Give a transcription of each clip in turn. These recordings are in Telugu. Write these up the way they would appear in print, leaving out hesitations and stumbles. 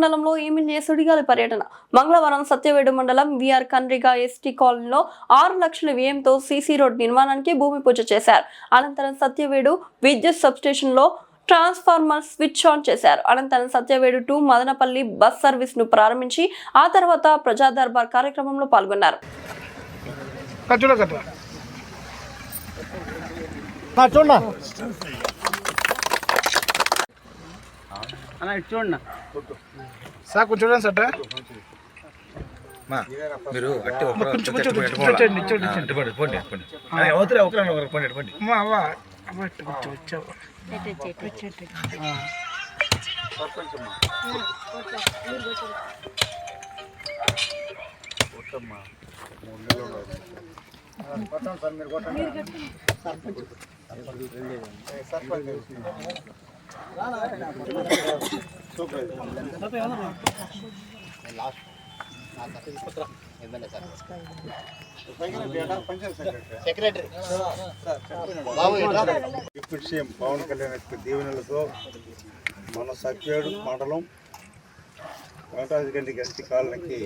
మండలంలో ఎమ్మెల్యే సుడిగాలి పర్యటన. మంగళవారం సత్యవేడు మండలం విఆర్ కన్రిగా ఎస్టీ కాలనీలో 6 లక్షల వ్యయంతో సీసీ రోడ్ నిర్మాణానికి భూమి పూజ చేశారు. అనంతరం సత్యవేడు విద్యుత్ సబ్స్టేషన్ లో ట్రాన్స్ఫార్మర్ స్విచ్ ఆన్ చేశారు. అనంతరం Satyavedu to Madanapalle bus service ను ప్రారంభించి ఆ తర్వాత ప్రజా దర్బార్ కార్యక్రమంలో పాల్గొన్నారు. చూడండి సార్ మీరు డిప్యూటీ సీఎం పవన్ కళ్యాణ్ దీవెనలతో మన సత్యవేడు మండలం వెంకటాజగండి ఎస్టీ కాలనీకి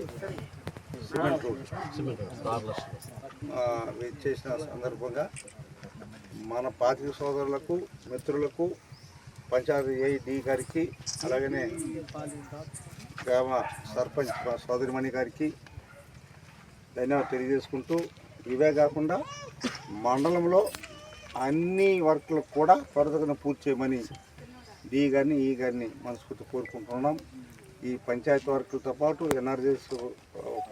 సిమెంట్ చేసిన సందర్భంగా మన పాతిక సోదరులకు మిత్రులకు పంచాయతీ ఏఈ గారికి అలాగనే గ్రామ సర్పంచ్ సోదరిమణి గారికి ధన్యవాదాలు తెలియజేసుకుంటూ, ఇవే కాకుండా మండలంలో అన్ని వర్క్లకు కూడా త్వరతగా పూర్తి చేయమని డి గారిని ఈ గారిని మనస్ఫూర్తి కోరుకుంటున్నాం. ఈ పంచాయతీ వర్కులతో పాటు ఎన్ఆర్జీఎస్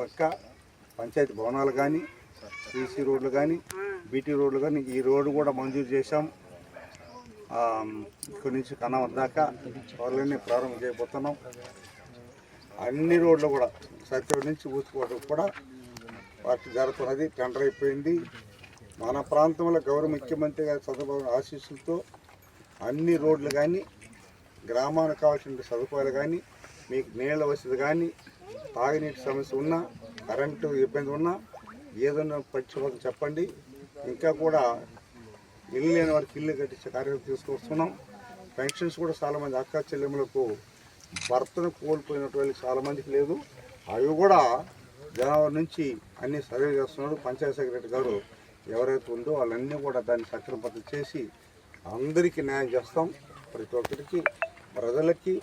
పక్క పంచాయతీ భవనాలు కానీ, సీసీ రోడ్లు కానీ, బీటీ రోడ్లు కానీ, ఈ రోడ్డు కూడా మంజూరు చేశాం. ఇక్కడి నుంచి కన్నవ దాకా త్వరలోనే ప్రారంభం చేయబోతున్నాం. అన్ని రోడ్లు కూడా సత్యవేడు నుంచి ఊసుకోవడం కూడా వర్క్ జరుగుతున్నది. టెండర్ అయిపోయింది. మన ప్రాంతంలో గౌరవ ముఖ్యమంత్రి గారి చంద్రబాబు ఆశీస్సులతో అన్ని రోడ్లు కానీ, గ్రామానికి కావాల్సిన సదుపాయాలు కానీ, మీకు నీళ్ళ వసతి కానీ, తాగునీటి సమస్య ఉన్నా, కరెంటు ఇబ్బంది ఉన్నా, ఏదన్నా పక్షపాతం చెప్పండి. ఇంకా కూడా ఇల్లు లేని వారికి ఇల్లు కట్టించే కార్యక్రమం తీసుకొస్తున్నాం. పెన్షన్స్ కూడా చాలామంది అక్క చెల్లెములకు భర్తను కోల్పోయినటువంటి చాలామందికి లేదు. అవి కూడా జనవరి నుంచి అన్ని సర్వే చేస్తున్నాడు. పంచాయతీ సెక్రటరీ గారు ఎవరైతే ఉందో వాళ్ళన్నీ కూడా దాన్ని సక్రమబద్ధం చేసి అందరికీ న్యాయం చేస్తాం. ప్రతి ఒక్కరికి ప్రజలకి